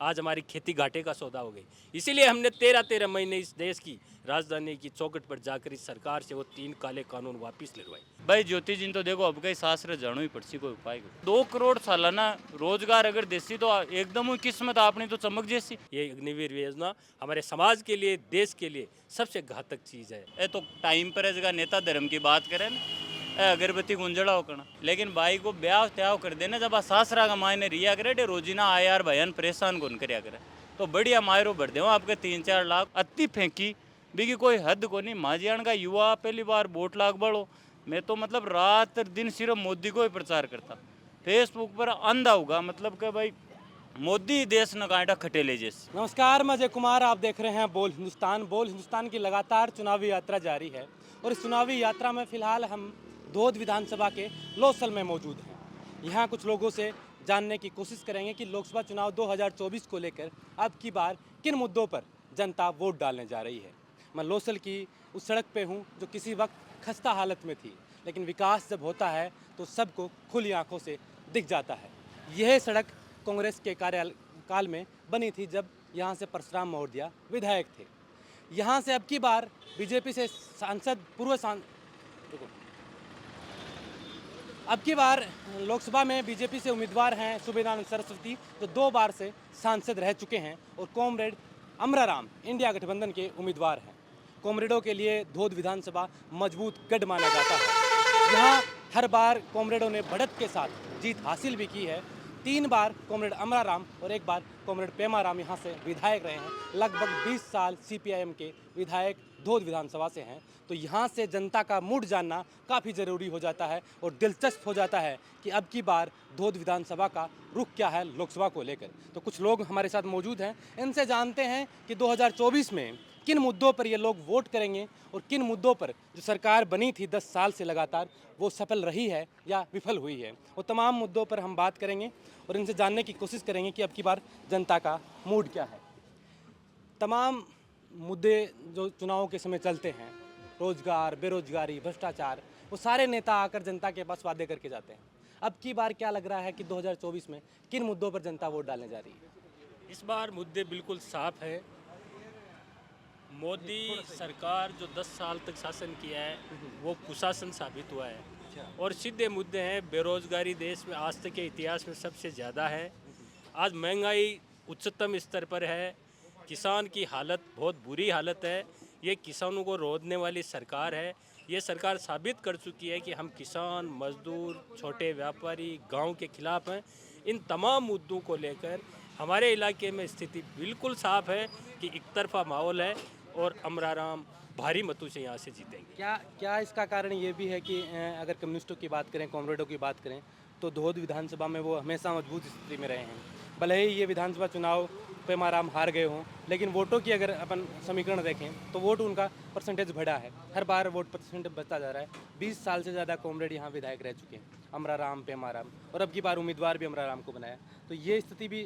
आज हमारी खेती घाटे का सौदा हो गई। इसीलिए हमने 13-13 महीने इस देश की राजधानी की चौखट पर जाकर इस सरकार से वो 3 काले कानून वापस लिलवाए। भाई ज्योति जी ने तो देखो अब कई सासरे जानो ही पड़सी कोई उपाय को 2 करोड़ सालाना रोजगार अगर देसी तो एकदम ही किस्मत अपनी तो चमक जैसी। ये अग्निवीर योजना हमारे समाज के लिए, देश के लिए सबसे घातक चीज़ है। ए तो टाइम पर जगह नेता धर्म की बात करें ना, अगरबत्ती गुंजड़ा होकर लेकिन भाई को ब्याह त्याव कर देना जब सासरा का मायने रिया करे डे रोजीना आए यार भयन परेशान कौन करया करे तो बढ़िया मायरो भर दे आपके 3-4 लाख अति फेंकी बिकी कोई हद को नहीं माजियान का युवा पहली बार वोट लाख बढ़ो। मैं तो मतलब रात दिन सिर्फ मोदी को ही प्रचार करता फेसबुक पर अंधा होगा मतलब कि भाई मोदी देश न कांटा खटेले जैसे। नमस्कार, मैं अजय कुमार। आप देख रहे हैं बोल हिंदुस्तान। बोल हिंदुस्तान की लगातार चुनावी यात्रा जारी है और इस चुनावी यात्रा में फिलहाल हम धोद विधानसभा के लोसल में मौजूद हैं। यहाँ कुछ लोगों से जानने की कोशिश करेंगे कि लोकसभा चुनाव 2024 को लेकर अब की बार किन मुद्दों पर जनता वोट डालने जा रही है। मैं लोसल की उस सड़क पे हूँ जो किसी वक्त खस्ता हालत में थी, लेकिन विकास जब होता है तो सबको खुली आंखों से दिख जाता है। यह सड़क कांग्रेस के कार्यकाल में बनी थी जब यहाँ से परशुराम मौर्य विधायक थे। यहाँ से अब की बार बीजेपी से अब की बार लोकसभा में बीजेपी से उम्मीदवार हैं सुबेदानंद सरस्वती, जो 2 बार से सांसद रह चुके हैं, और कॉमरेड अमराराम इंडिया गठबंधन के उम्मीदवार हैं। कॉमरेडों के लिए धोद विधानसभा मजबूत गढ़ माना जाता है। यहाँ हर बार कॉमरेडों ने बढ़त के साथ जीत हासिल भी की है। 3 बार कॉमरेड अमराराम और 1 बार कॉमरेड पेमाराम यहाँ से विधायक रहे हैं। लगभग 20 साल सीपीआईएम के विधायक धोद विधानसभा से हैं। तो यहाँ से जनता का मूड जानना काफ़ी ज़रूरी हो जाता है और दिलचस्प हो जाता है कि अब की बार धोद विधानसभा का रुख क्या है लोकसभा को लेकर। तो कुछ लोग हमारे साथ मौजूद हैं, इनसे जानते हैं कि 2024 में किन मुद्दों पर ये लोग वोट करेंगे और किन मुद्दों पर जो सरकार बनी थी 10 साल से लगातार वो सफल रही है या विफल हुई है। वो तमाम मुद्दों पर हम बात करेंगे और इनसे जानने की कोशिश करेंगे कि अब की बार जनता का मूड क्या है। तमाम मुद्दे जो चुनावों के समय चलते हैं, रोजगार, बेरोजगारी, भ्रष्टाचार, वो सारे नेता आकर जनता के पास वादे करके जाते हैं। अब की बार क्या लग रहा है कि 2024 में किन मुद्दों पर जनता वोट डालने जा रही है? इस बार मुद्दे बिल्कुल साफ है। मोदी सरकार जो 10 साल तक शासन किया है वो कुशासन साबित हुआ है और सीधे मुद्दे हैं। बेरोजगारी देश में आज तक के इतिहास में सबसे ज़्यादा है। आज महंगाई उच्चतम स्तर पर है। किसान की हालत बहुत बुरी हालत है। ये किसानों को रोधने वाली सरकार है। ये सरकार साबित कर चुकी है कि हम किसान, मजदूर, छोटे व्यापारी, गांव के खिलाफ हैं। इन तमाम मुद्दों को लेकर हमारे इलाके में स्थिति बिल्कुल साफ है कि एक तरफा माहौल है और अमराराम भारी मतों से यहाँ से जीतेंगे। क्या इसका कारण ये भी है कि अगर कम्युनिस्टों की बात करें, कॉमरेडों की बात करें, तो धोद विधानसभा में वो हमेशा मजबूत स्थिति में रहे हैं। भले ही ये विधानसभा चुनाव पेमाराम हार गए हों, लेकिन वोटों की अगर अपन समीकरण देखें तो वोट उनका परसेंटेज बढ़ा है। हर बार वोट परसेंटेज बढ़ता जा रहा है। 20 साल से ज़्यादा कॉमरेड यहाँ विधायक रह चुके हैं, अमराराम, पेमाराम, और अब की बार उम्मीदवार भी अमराराम को बनाया। तो ये स्थिति भी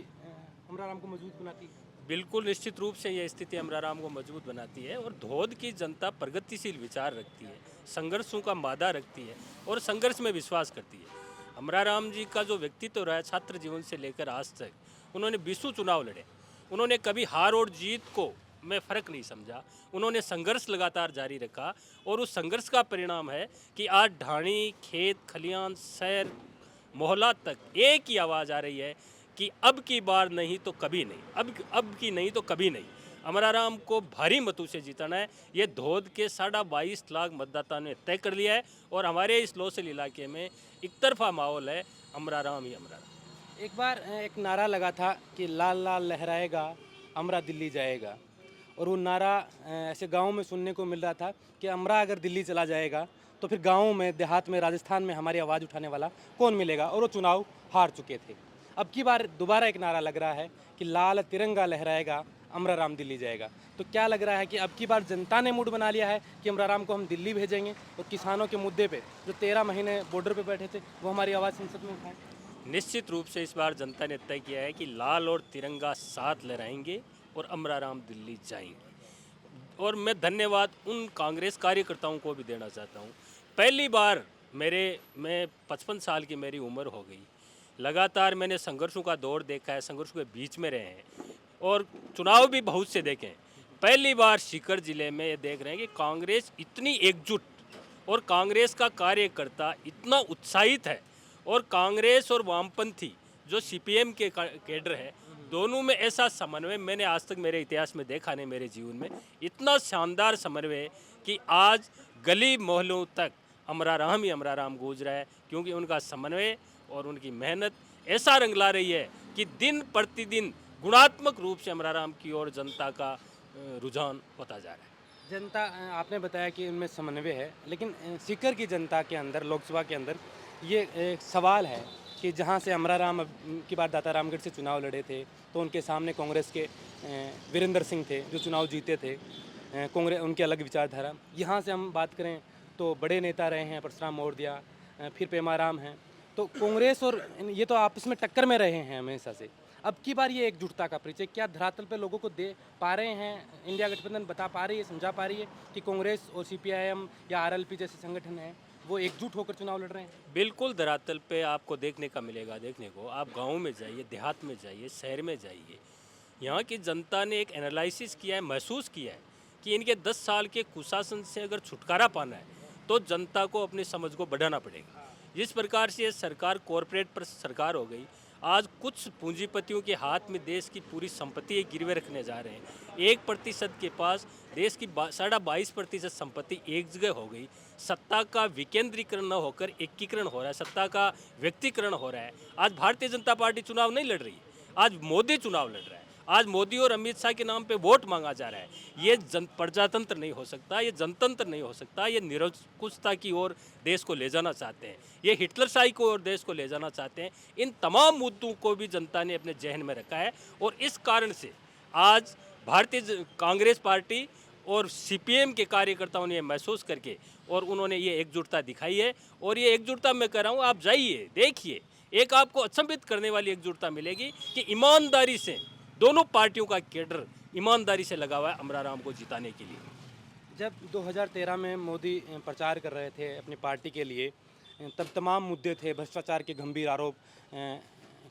अमराराम को मजबूत बनाती है। बिल्कुल निश्चित रूप से ये स्थिति अमराराम को मजबूत बनाती है और धोद की जनता प्रगतिशील विचार रखती है, संघर्षों का मादा रखती है और संघर्ष में विश्वास करती है। अमराराम जी का जो व्यक्तित्व रहा है, छात्र जीवन से लेकर आज तक उन्होंने 20 चुनाव लड़े। उन्होंने कभी हार और जीत को में फ़र्क नहीं समझा। उन्होंने संघर्ष लगातार जारी रखा और उस संघर्ष का परिणाम है कि आज ढाणी, खेत खलियान, शहर, मोहल्ला तक एक ही आवाज़ आ रही है कि अब की बार नहीं तो कभी नहीं, अब की नहीं तो कभी नहीं। अमराराम को भारी मतों से जीतना है। ये धोद के 22.5 लाख मतदाता ने तय कर लिया है और हमारे इस लोसल इलाके में एक तरफा माहौल है, अमराराम ही अमराराम। एक बार एक नारा लगा था कि लाल लाल लहराएगा, अमरा दिल्ली जाएगा, और वो नारा ऐसे गाँव में सुनने को मिल रहा था कि अमरा अगर दिल्ली चला जाएगा तो फिर गाँव में, देहात में, राजस्थान में हमारी आवाज़ उठाने वाला कौन मिलेगा, और वो चुनाव हार चुके थे। अब की बार दोबारा एक नारा लग रहा है कि लाल तिरंगा लहराएगा, अमराराम दिल्ली जाएगा। तो क्या लग रहा है कि अब की बार जनता ने मूड बना लिया है कि अमराराम को हम दिल्ली भेजेंगे और किसानों के मुद्दे पे जो 13 महीने बॉर्डर पे बैठे थे वो हमारी आवाज़ संसद में उठाएं? निश्चित रूप से इस बार जनता ने तय किया है कि लाल और तिरंगा साथ लहराएंगे और अमराराम दिल्ली जाएंगे। और मैं धन्यवाद उन कांग्रेस कार्यकर्ताओं को भी देना चाहता हूँ। पहली बार मैं 55 साल की मेरी उम्र हो गई, लगातार मैंने संघर्षों का दौर देखा है, संघर्षों के बीच में रहे हैं और चुनाव भी बहुत से देखे हैं। पहली बार सीकर जिले में ये देख रहे हैं कि कांग्रेस इतनी एकजुट और कांग्रेस का कार्यकर्ता इतना उत्साहित है और कांग्रेस और वामपंथी जो सीपीएम के कैडर है, दोनों में ऐसा समन्वय मैंने आज तक मेरे इतिहास में देखा नहीं, मेरे जीवन में इतना शानदार समन्वय कि आज गली मोहल्लों तक अमरा राम ही अमरा राम गूंज रहा है, क्योंकि उनका समन्वय और उनकी मेहनत ऐसा रंग ला रही है कि दिन प्रतिदिन गुणात्मक रूप से अमरा राम की ओर जनता का रुझान होता जा रहा है। जनता आपने बताया कि उनमें समन्वय है, लेकिन सीकर की जनता के अंदर, लोकसभा के अंदर ये एक सवाल है कि जहाँ से अमरा राम की बार दाता रामगढ़ से चुनाव लड़े थे तो उनके सामने कांग्रेस के वीरेंद्र सिंह थे जो चुनाव जीते थे, कांग्रेस उनकी अलग विचारधारा। यहाँ से हम बात करें तो बड़े नेता रहे हैं परशुराम मौर्य, फिर पेमाराम हैं, तो कांग्रेस और ये तो आपस में टक्कर में रहे हैं हमेशा से। अब की बार ये एकजुटता का परिचय क्या धरातल पे लोगों को दे पा रहे हैं? इंडिया गठबंधन बता पा रही है, समझा पा रही है कि कांग्रेस और सीपीआईएम या आरएलपी जैसे संगठन हैं वो एकजुट होकर चुनाव लड़ रहे हैं? बिल्कुल धरातल पे आपको देखने का मिलेगा। देखने को आप गाँव में जाइए, देहात में जाइए, शहर में जाइए, यहाँ की जनता ने एक एनालिसिस किया है, महसूस किया है कि इनके 10 साल के कुशासन से अगर छुटकारा पाना है तो जनता को अपनी समझ को बढ़ाना पड़ेगा। जिस प्रकार से ये सरकार कॉरपोरेट पर सरकार हो गई, आज कुछ पूंजीपतियों के हाथ में देश की पूरी संपत्ति गिरवे रखने जा रहे हैं। 1% के पास देश की 22.5% संपत्ति एक जगह हो गई। सत्ता का विकेंद्रीकरण न होकर एकीकरण हो रहा है, सत्ता का व्यक्तिकरण हो रहा है। आज भारतीय जनता पार्टी चुनाव नहीं लड़ रही, आज मोदी चुनाव लड़ रहा है। आज मोदी और अमित शाह के नाम पे वोट मांगा जा रहा है। ये प्रजातंत्र नहीं हो सकता, ये जनतंत्र नहीं हो सकता। ये निरंकुशता की ओर देश को ले जाना चाहते हैं, ये हिटलरशाही को ओर देश को ले जाना चाहते हैं। इन तमाम मुद्दों को भी जनता ने अपने जहन में रखा है और इस कारण से आज भारतीय कांग्रेस पार्टी और सीपीएम के कार्यकर्ताओं ने महसूस करके और उन्होंने ये एकजुटता दिखाई है। और ये एकजुटता मैं कह रहा हूँ, आप जाइए देखिए, एक आपको अचंभित करने वाली एकजुटता मिलेगी कि ईमानदारी से दोनों पार्टियों का कैडर ईमानदारी से लगा हुआ है अमरा राम को जिताने के लिए। जब 2013 में मोदी प्रचार कर रहे थे अपनी पार्टी के लिए, तब तमाम मुद्दे थे, भ्रष्टाचार के गंभीर आरोप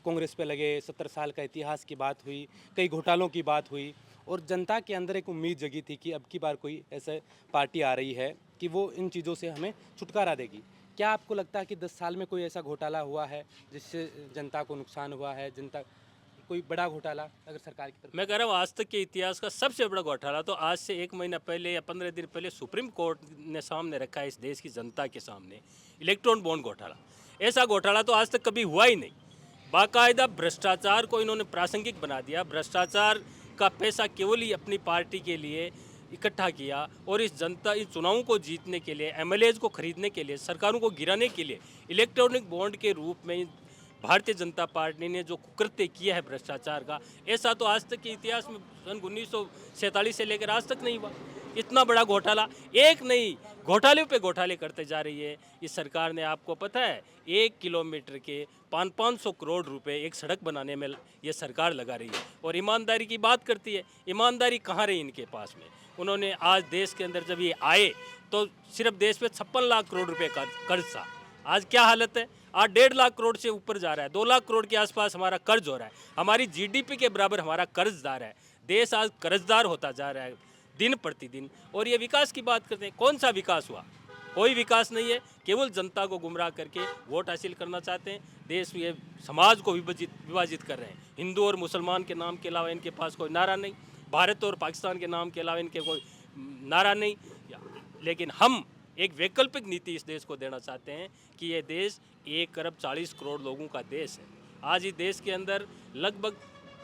कांग्रेस पे लगे, 70 साल का इतिहास की बात हुई, कई घोटालों की बात हुई और जनता के अंदर एक उम्मीद जगी थी कि अब की बार कोई ऐसे पार्टी आ रही है कि वो इन चीज़ों से हमें छुटकारा देगी। क्या आपको लगता है कि 10 साल में कोई ऐसा घोटाला हुआ है जिससे जनता को नुकसान हुआ है? जनता कोई बड़ा घोटाला अगर सरकार की तरफ? मैं कह रहा हूँ आज तक के इतिहास का सबसे बड़ा घोटाला तो आज से 1 महीना पहले या 15 दिन पहले सुप्रीम कोर्ट ने सामने रखा है इस देश की जनता के सामने, इलेक्ट्रॉन बॉन्ड घोटाला। ऐसा घोटाला तो आज तक कभी हुआ ही नहीं। बाकायदा भ्रष्टाचार को इन्होंने प्रासंगिक बना दिया, भ्रष्टाचार का पैसा केवल ही अपनी पार्टी के लिए इकट्ठा किया और इस चुनावों को जीतने के लिए, एमएलएज को खरीदने के लिए, सरकारों को गिराने के लिए इलेक्ट्रॉनिक बॉन्ड के रूप में भारतीय जनता पार्टी ने जो कुकृत्य किया है भ्रष्टाचार का, ऐसा तो आज तक के इतिहास में सन 1947 से लेकर आज तक नहीं हुआ। इतना बड़ा घोटाला, एक नहीं घोटाले पे घोटाले करते जा रही है इस सरकार ने। आपको पता है 1 किलोमीटर के 500 करोड़ रुपए एक सड़क बनाने में ये सरकार लगा रही है और ईमानदारी की बात करती है। ईमानदारी कहाँ रही इनके पास में? उन्होंने आज देश के अंदर जब ये आए तो सिर्फ देश में 56 लाख करोड़ रुपए का कर्ज था। आज क्या हालत है? आज 1.5 लाख करोड़ से ऊपर जा रहा है, 2 लाख करोड़ के आसपास हमारा कर्ज हो रहा है। हमारी जीडीपी के बराबर हमारा कर्जदार है। देश आज कर्जदार होता जा रहा है दिन प्रतिदिन। और ये विकास की बात करते हैं, कौन सा विकास हुआ? कोई विकास नहीं है, केवल जनता को गुमराह करके वोट हासिल करना चाहते हैं। देश ये समाज को विभाजित कर रहे हैं। हिंदू और मुसलमान के नाम के अलावा इनके पास कोई नारा नहीं, भारत और पाकिस्तान के नाम के अलावा इनके कोई नारा नहीं। लेकिन हम एक वैकल्पिक नीति इस देश को देना चाहते हैं कि ये देश 1 अरब 40 करोड़ लोगों का देश है। आज इस देश के अंदर लगभग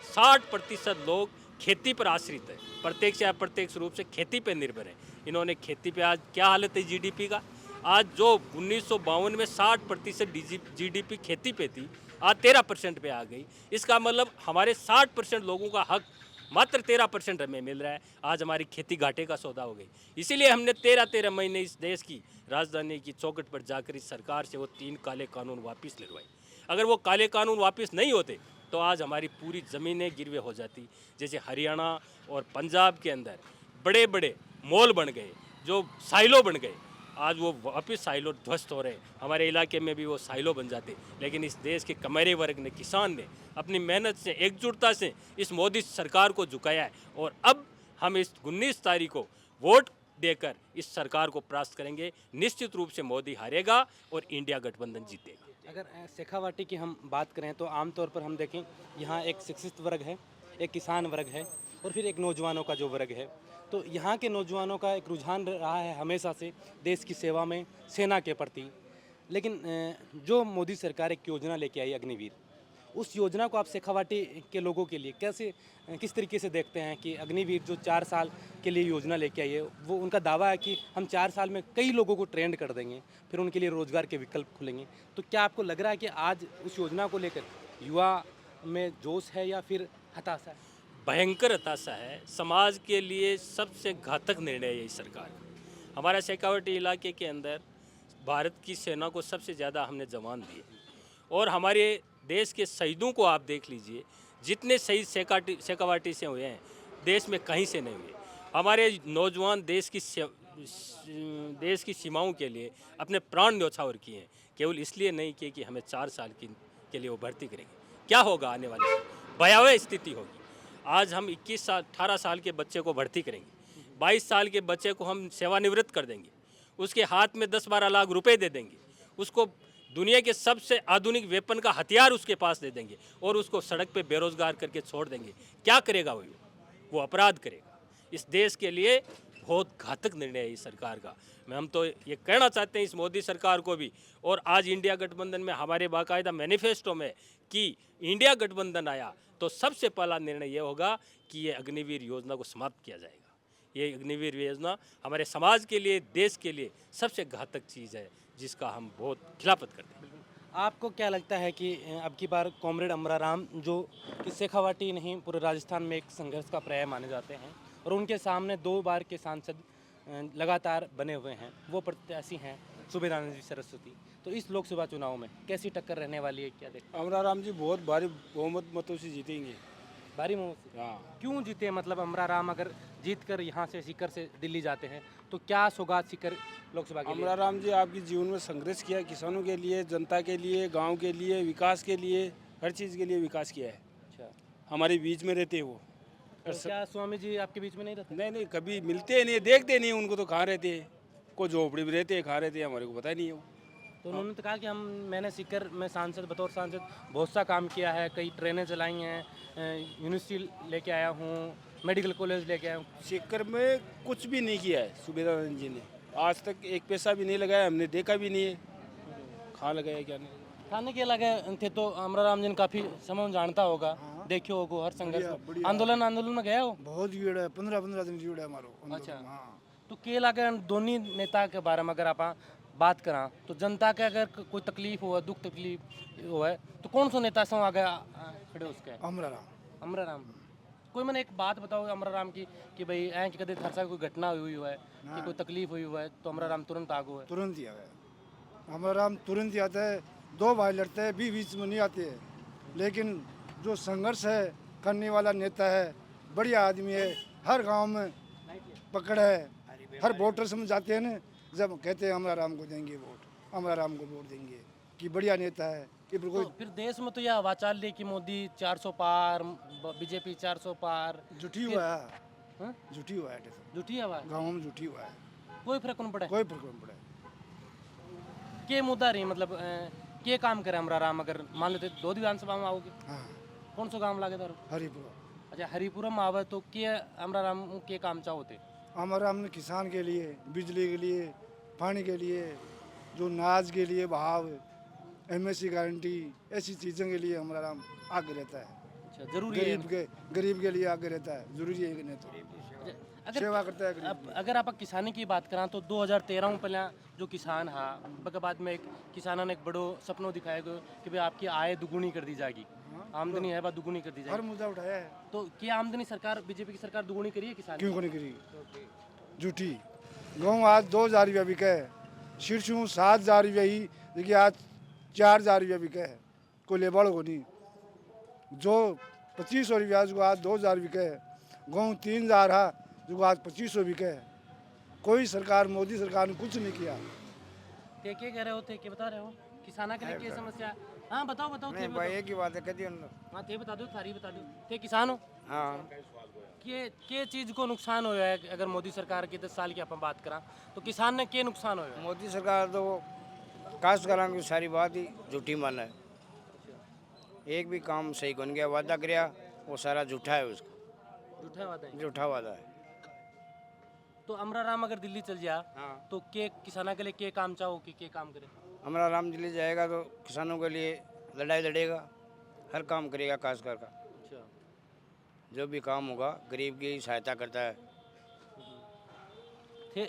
60% लोग खेती पर आश्रित है, प्रत्यक्ष या अप्रत्यक्ष रूप से खेती पर निर्भर है। इन्होंने खेती पे आज क्या हालत है जीडीपी का? आज जो 1952 में 60% जीडीपी खेती पे थी, आज 13% पे आ गई। इसका मतलब हमारे 60% लोगों का हक मात्र 13% हमें मिल रहा है। आज हमारी खेती घाटे का सौदा हो गई। इसीलिए हमने 13 महीने इस देश की राजधानी की चौखट पर जाकर इस सरकार से वो 3 काले कानून वापस लिलवाई। अगर वो काले कानून वापस नहीं होते तो आज हमारी पूरी ज़मीनें गिरवे हो जाती। जैसे हरियाणा और पंजाब के अंदर बड़े बड़े मॉल बन गए, जो साइलो बन गए, आज वो वापस साइलो ध्वस्त हो रहे हैं। हमारे इलाके में भी वो साइलो बन जाते, लेकिन इस देश के कमेरे वर्ग ने, किसान ने अपनी मेहनत से, एकजुटता से इस मोदी सरकार को झुकाया है। और अब हम इस 19 तारीख को वोट देकर इस सरकार को परास्त करेंगे। निश्चित रूप से मोदी हारेगा और इंडिया गठबंधन जीतेगा। अगर शेखावाटी की हम बात करें तो आमतौर पर हम देखें यहाँ एक शिक्षित वर्ग है, एक किसान वर्ग है और फिर एक नौजवानों का जो वर्ग है। तो यहाँ के नौजवानों का एक रुझान रहा है हमेशा से देश की सेवा में, सेना के प्रति। लेकिन जो मोदी सरकार एक योजना लेके आई अग्निवीर, उस योजना को आप शेखावाटी के लोगों के लिए कैसे, किस तरीके से देखते हैं कि अग्निवीर जो 4 साल के लिए योजना लेके आई है, वो उनका दावा है कि हम 4 साल में कई लोगों को ट्रेंड कर देंगे, फिर उनके लिए रोजगार के विकल्प खुलेंगे। तो क्या आपको लग रहा है कि आज उस योजना को लेकर युवा में जोश है या फिर हताशा है? भयंकर हताशा है। समाज के लिए सबसे घातक निर्णय है ये सरकार का। हमारा शेखावाटी इलाके के अंदर भारत की सेना को सबसे ज़्यादा हमने जवान दिए, और हमारे देश के शहीदों को आप देख लीजिए, जितने शहीद शेखावाटी से हुए हैं देश में कहीं से नहीं हुए। हमारे नौजवान देश की सीमाओं के लिए अपने प्राण न्यौछावर किए हैं, केवल इसलिए नहीं किए कि हमें 4 साल के लिए वो भर्ती करेंगे। क्या होगा आने वाले समय? भयावह स्थिति होगी। आज हम 21 साल 18 साल के बच्चे को भर्ती करेंगे, 22 साल के बच्चे को हम सेवानिवृत्त कर देंगे, उसके हाथ में 10-12 लाख रुपए दे देंगे, उसको दुनिया के सबसे आधुनिक वेपन का हथियार उसके पास दे देंगे और उसको सड़क पे बेरोजगार करके छोड़ देंगे। क्या करेगा वो अपराध करेगा। इस देश के लिए बहुत घातक निर्णय है इस सरकार का। हम तो ये कहना चाहते हैं इस मोदी सरकार को भी, और आज इंडिया गठबंधन में हमारे बाकायदा मैनिफेस्टो में कि इंडिया गठबंधन आया तो सबसे पहला निर्णय ये होगा कि ये अग्निवीर योजना को समाप्त किया जाएगा। ये अग्निवीर योजना हमारे समाज के लिए, देश के लिए सबसे घातक चीज़ है, जिसका हम बहुत खिलाफत करते हैं। आपको क्या लगता है कि अब की बार कॉमरेड अमरा राम, जो कि शेखावाटी नहीं पूरे राजस्थान में एक संघर्ष का पर्याय माने जाते हैं और उनके सामने 2 बार के सांसद लगातार बने हुए हैं, वो प्रत्याशी हैं सुबेदानंद जी सरस्वती, तो इस लोकसभा चुनाव में कैसी टक्कर रहने वाली है, क्या देखते अमरा राम जी बहुत भारी बहुमत मतों से जीतेंगे। भारी मुँह से? हाँ, क्यों जीते? मतलब अमरा राम अगर जीत कर यहाँ से सीकर से दिल्ली जाते हैं तो क्या सौगात सीकर लोकसभा के लिए? अमरा राम जी आपके जीवन में संघर्ष किया, किसानों के लिए, जनता के लिए, गांव के लिए, विकास के लिए, हर चीज़ के लिए विकास किया है। अच्छा, हमारे बीच में रहते हैं वो। तो क्या स्वामी जी आपके बीच में नहीं रहते? नहीं नहीं, कभी मिलते नहीं, देखते नहीं उनको, तो कहाँ रहते हैं, कोई झोपड़ी में रहते हैं, कहाँ रहते हैं, हमारे को पता ही नहीं है वो। तो उन्होंने तो कहा कि मैंने सीकर में बतौर सांसद बहुत सा काम किया है, कई ट्रेनें चलाई हैं, यूनिवर्सिटी लेके आया हूँ, मेडिकल कॉलेज लेके आया हूँ। सीकर में कुछ भी नहीं किया है सुबेदानंद जी ने, आज तक एक पैसा भी नहीं लगाया, हमने देखा भी नहीं है। कहाँ लगाया क्या नहीं। खाने के लगे थे तो अमरा राम जी ने काफी समय जानता होगा, देखियो होगा हर संघर्ष आंदोलन में गया हो। बहुत भीड़ है, 15-15 दिन भीड़ है हमारो। अच्छा। हाँ, तो के लगे दोनों नेता के बारे में अगर आप बात करा तो जनता के अगर कोई तकलीफ हो, दुख तकलीफ हो है तो कौन सा नेता से आगे खड़े उसके? अमरा राम। अमरा राम। कोई मैंने एक बात बताओ अमरा राम की कि भाई ऐ कि कदे खर्चा कोई घटना हुई है कि कोई तकलीफ हुई है तो अमरा राम तुरंत आगो है? तुरंत ही आ गया अमरा राम, तुरंत ही आता है। 2 भाई लड़ते हैं, बीच में नहीं आते हैं, लेकिन जो संघर्ष है करने वाला नेता है, बढ़िया आदमी है। हर गांव में पकड़ है, हर वोटर समझ जाते हैं ना, जब कहते हैं अमरा राम को देंगे वोट, अमरा राम को वोट देंगे, कि बढ़िया नेता है। ये तो कोई फिर देश में तो यह हवा चाल रही कि मोदी 400 पार, बीजेपी 400 पार, झूठी हुआ है, हाँ? झूठी हुआ है, झूठी हवा है। गाँव में झूठी हुआ है, कोई फर्क नहीं पड़ा? कोई फर्क नहीं पड़ा। के मुद्दा रही मतलब के काम करे अमरा राम? अगर मान लेते 2 विधानसभा में आओगे, हाँ, कौन सा काम लागे तारो? हरिपुरा। अच्छा, हरिपुरा में आवे तो के अमरा राम के काम चाहोते? हमारा हमने किसान के लिए, बिजली के लिए, पानी के लिए, जो नाज के लिए भाव, एमएससी गारंटी, ऐसी चीज़ों के लिए हमारा राम आगे रहता है। अच्छा, जरूरी है। गरीब के लिए आगे रहता है, जरूरी है कि नहीं? तो अगर सेवा करता है गरीब। अगर आप किसानी की बात करें तो 2013 में पहले जो किसान हा उसके बाद में एक किसानों ने एक बड़ो सपनों दिखाया गयो कि भाई आपकी आय दुगुनी कर दी जाएगी, आमदनी है बात दुगुनी कर दी हर जाएगी। मुद्दा उठाया है। तो क्या आमदनी सरकार, बीजेपी की सरकार दुगुनी करी है किसान? क्यों को नहीं करी? झूठी। गेहूँ आज 2,000 रुपया बिका है, शीर्षों 7,000 रुपया ही, देखिए आज 4,000 रुपया बिका है, कोई लेबड़ को नहीं। जो 2500 रुपया जो आज 2,000 बिका है, गेहूँ 3,000 है जो आज 2500 बिका है, कोई सरकार, मोदी सरकार ने कुछ नहीं किया। ते क्या कह रहे हो, थे क्या बता रहे हो किसाना के लिए क्या समस्या? हाँ बताओ बताओ, थे नहीं भाई एक ही बात है कदी हाँ थे बता दो, थारी बता दो। थे किसान हो, हाँ के चीज को नुकसान होया है? अगर मोदी सरकार की 10 साल की अपन बात करा तो किसान ने के नुकसान होया है? मोदी सरकार तो काश्तकारों की सारी बात ही झूठी माना है। एक भी काम सही कौन गया, वादा कराया वो सारा झूठा है, उसका झूठा वादा है। झूठा वादा है। तो अमरा राम अगर दिल्ली चल जा हाँ तो के किसाना के लिए के काम चाहो कि के काम करे? हमारा राम दिल्ली जाएगा तो किसानों के लिए लड़ाई लड़ेगा, हर काम करेगा काश्तकार का। अच्छा, जो भी काम होगा गरीब की सहायता करता है। थे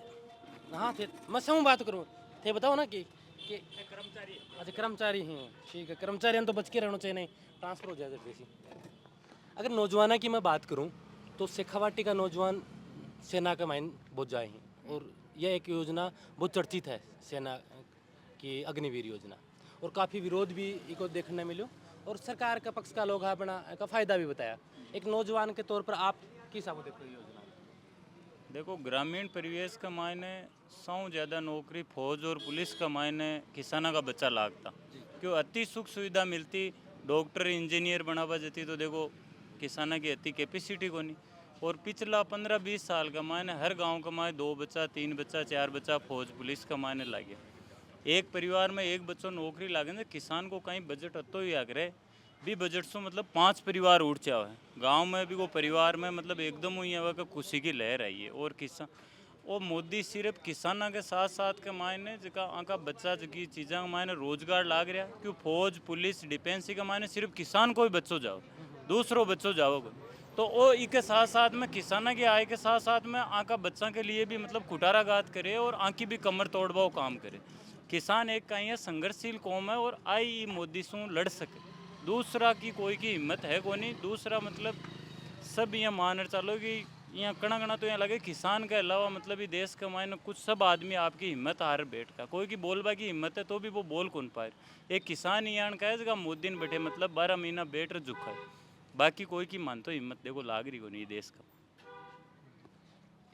हाँ थे, मैं समूह बात करूँ, थे बताओ ना कि कर्मचारी, अच्छा कर्मचारी हैं, ठीक है। कर्मचारी तो बच के रहना चाहिए, नहीं ट्रांसफर हो जाए जैसी। अगर नौजवाना की मैं बात करूँ तो शेखावाटी का नौजवान सेना का माइन बहुत जाए हैं, और यह एक योजना बहुत चर्चित है, सेना की अग्निवीर योजना, और काफ़ी विरोध भी इको देखने मिलो, और सरकार का पक्ष का लोग अपना का फ़ायदा भी बताया। एक नौजवान के तौर पर आप किस हिसाब से देखो ये योजना? देखो ग्रामीण परिवेश का मायने 100 ज़्यादा नौकरी फौज और पुलिस का मायने किसाना का बच्चा लागता, क्यों अति सुख सुविधा मिलती, डॉक्टर इंजीनियर बनावा जाती, तो देखो किसाना की अति कैपेसिटी को नहीं। और पिछला 15-20 साल का मायने हर गांव का मायने 2 बच्चा 3 बच्चा 4 बच्चा फौज पुलिस का मायने लागे। एक परिवार में एक बच्चों नौकरी लागे ना, किसान को कहीं बजट अतो ही आगे भी बजट से मतलब 5 परिवार उठ जाओ है गांव में भी, वो परिवार में मतलब एकदम हुई है कि खुशी की लहर आई है। और किसान और मोदी सिर्फ किसाना के साथ साथ के मायने जगह आका बच्चा जगी चीज़ा का मायने रोजगार लाग रहा, क्यों फौज पुलिस डिफेंस का मायने सिर्फ किसान को ही बच्चों जाओ, दूसरों बच्चों जाओ, तो वो इसके साथ साथ में किसाना की आय के साथ साथ में आका बच्चा के लिए भी मतलब कुटाराघात करे और आँकी भी कमर तोड़वाओ काम करे। किसान एक कहीं है संघर्षशील कौम है, और आई मोदी से लड़ सके, दूसरा की कोई की हिम्मत है को नहीं। दूसरा मतलब सब यहाँ मान चलो कि यहाँ कणा कणा तो यहाँ लगे किसान के अलावा मतलब ये देश के मायने कुछ सब आदमी आपकी हिम्मत हार बैठ का, कोई की बोलबा की हिम्मत है तो भी वो बोल कौन पाए। एक किसान ही यहाँ का है जगह मोदी ने बैठे मतलब 12 महीना बैठ रह झुका है, बाकी कोई की मान तो हिम्मत देखो लाग रही को नहीं देश का।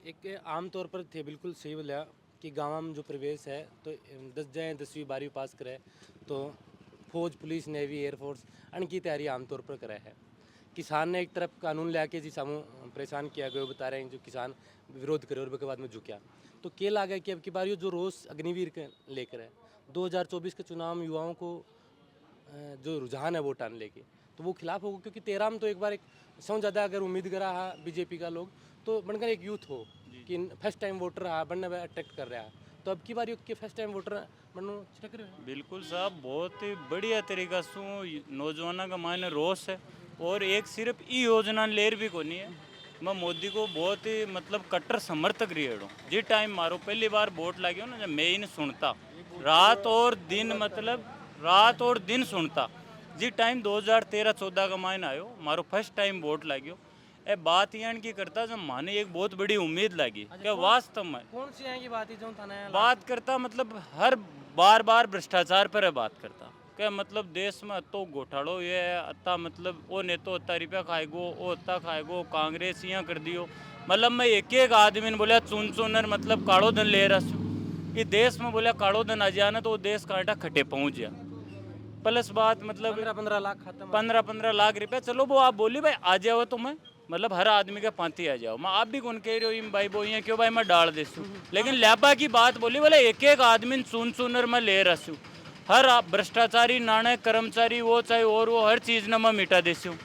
एक आम तौर पर थे बिल्कुल सही बोला कि गाँव में जो प्रवेश है तो 10 जाए 10वीं 12वीं पास करे तो फौज पुलिस नेवी एयरफोर्स की तैयारी आमतौर पर करे है। किसान ने एक तरफ कानून ला के जी सामू परेशान किया गया, बता रहे हैं जो किसान विरोध करे और उसके बाद में झुकिया, तो के लागे कि अब की बार ये जो रोष अग्निवीर के लेकर है 2024 के चुनाव में युवाओं को जो रुझान है वोट आने लेके, तो वो खिलाफ होगा, क्योंकि 13 में तो एक बार एक सौ ज़्यादा अगर उम्मीद करा है बीजेपी का लोग तो बनकर एक यूथ हो कि फर्स्ट टाइम वोटर रहा बनने में अट्रैक्ट कर रहा है, तो अब की बार के फर्स्ट टाइम वोटर बनना छिटक रहे हैं। बिल्कुल साहब, बहुत ही बढ़िया तरीका से नौजवानों का मायने रोष है, और एक सिर्फ ई योजना लेर भी को नहीं है। मैं मोदी को बहुत ही मतलब कट्टर समर्थक रही हूँ। जिस टाइम मारो पहली बार वोट लागे हो ना, जब मैं इन सुनता रात और दिन मतलब रात और दिन सुनता, जिस टाइम 2013-14 का मायने आयो मारो फर्स्ट टाइम वोट लाग्यो, ए बात यहाँ की करता जब माने एक बहुत बड़ी उम्मीद लगी कि वास्तव में कौन सी है की बात है जो थाना बात करता मतलब हर बार बार भ्रष्टाचार पर है बात करता क्या मतलब देश में अतो घोटालो ये है अत्ता मतलब वो ने तो अत्ता रुपया खाएगो वो अत्ता खाएगो कांग्रेस यहाँ कर दियो, मतलब मैं एक आदमी ने बोला चुन चुनर मतलब कालो धन ले रहा हूँ ये देश में, बोला कालो धन आ जाना तो वो देश कांटा खटे पहुँच गया। प्लस बात मतलब 15-15 लाख खत्म 15-15 लाख रुपया, चलो वो आप बोली भाई आ जाओ तो मैं मतलब हर आदमी के पांति आ जाओ, मैं आप भी कौन कह रहे हो इन भाई वो ये क्यों भाई मैं डाल देती, लेकिन लैबा की बात बोली बोले एक आदमी चुन चुनर मैं ले रहा हूँ, हर भ्रष्टाचारी नाणे कर्मचारी वो चाहे और वो हर चीज़ ना मैं मिटा देती हूँ।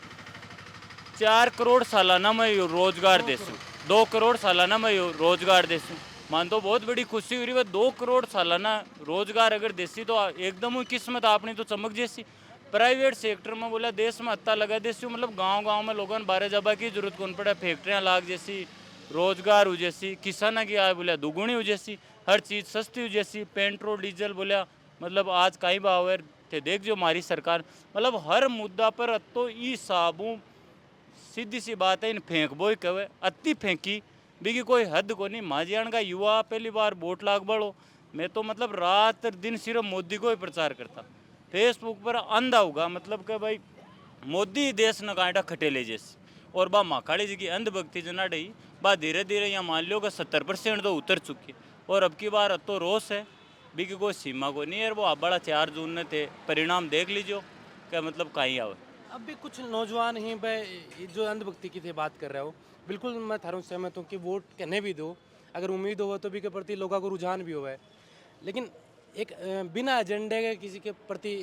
4 करोड़ सालाना मैं रोजगार देती हूँ, 2 करोड़ सालाना मैं रोजगार देती हूँ, मान तो बहुत बड़ी खुशी हो रही है। 2 करोड़ सालाना रोजगार अगर देसी तो एकदम ही किस्मत आपने तो चमक जैसी। प्राइवेट सेक्टर में बोला देश में हत्ता लगा देसी, मतलब गांव में लोगों ने 12 जबा की जरूरत कौन पड़ा, फैक्ट्रियाँ लाग जैसी रोजगार हो जैसी, किसाना की आय बोला दुगुनी हो जैसी, हर चीज़ सस्ती हो जैसी, पेट्रोल डीजल बोला मतलब आज कहीं भाव है थे देख जो हमारी सरकार मतलब हर मुद्दा पर तो ई साबू सीधी सी बात है इन फेंक बोई कवे अति फेंकी बिकी कोई हद को नहीं। माजियान का युवा पहली बार वोट लाग बढ़ो, मैं तो मतलब रात दिन सिर्फ मोदी को ही प्रचार करता, फेसबुक पर अंधा होगा मतलब कि भाई मोदी देश न कांटा खटे ले जैसे, और बा माखाड़ी जी की अंधभक्ति जना डई बात धीरे धीरे यहाँ मान लो कि 70% तो उतर चुकी है। और अब की बार तो रोष है भी कि कोई सीमा को नहीं है। वो बड़ा 4 जून ने थे, परिणाम देख लीजिए क्या मतलब कहीं आवे। अब भी कुछ नौजवान ही जो अंधभक्ति की थे बात कर रहे हो, बिल्कुल मैं थारों सहमत हूँ कि वोट कहने भी दो, अगर उम्मीद हो तो भी के प्रति लोगों को रुझान भी हुआ है, लेकिन एक बिना एजेंडे के किसी के प्रति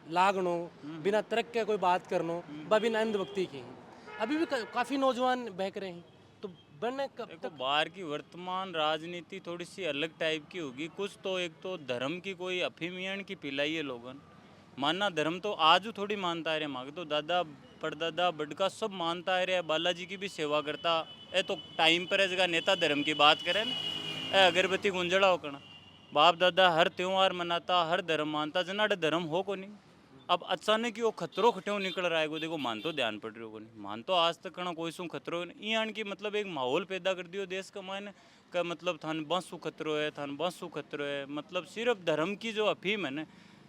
लागनो, बिना तर्क के कोई बात करनो, बिना अंधभक्ति की अभी भी काफ़ी नौजवान बहक रहे हैं। तो बनने कब देखो बाहर की वर्तमान राजनीति थोड़ी सी अलग टाइप की होगी। कुछ तो एक तो धर्म की कोई अफीमियन की पिलाई है लोगन, मानना धर्म तो आज थोड़ी मानता है रे, मांगे तो दादा परदादा बड़का सब मानता है रे, बालाजी की भी सेवा करता है। तो टाइम पर है जगह नेता धर्म की बात करें ना, अगरबत्ती गुंजड़ा होकना, बाप दादा हर त्यौहार मनाता, हर धर्म मानता, जनाडे धर्म हो को नहीं। अब अचानक ही वो खतरो खट्यो निकल रहा है को, देखो मान तो ध्यान पड़ रही हो को नहीं, मान तो आज तक कना कोई सू खतरो नहीं आन की मतलब एक माहौल पैदा कर दियो देश का मायने का मतलब थान बस खतरो है, थान बस खतरो है, मतलब सिर्फ धर्म की जो अफीम है ना,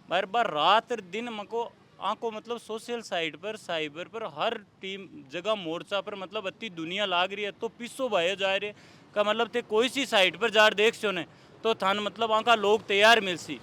बार बार रात दिन मको आंको मतलब सोशल साइट पर साइबर पर हर टीम जगह मोर्चा पर मतलब अति दुनिया लाग रही है। तो पिसो भाई जा रहे का मतलब थे कोई सी साइट पर जार देख सो ने तो थान मतलब आंका लोग तैयार मिल सी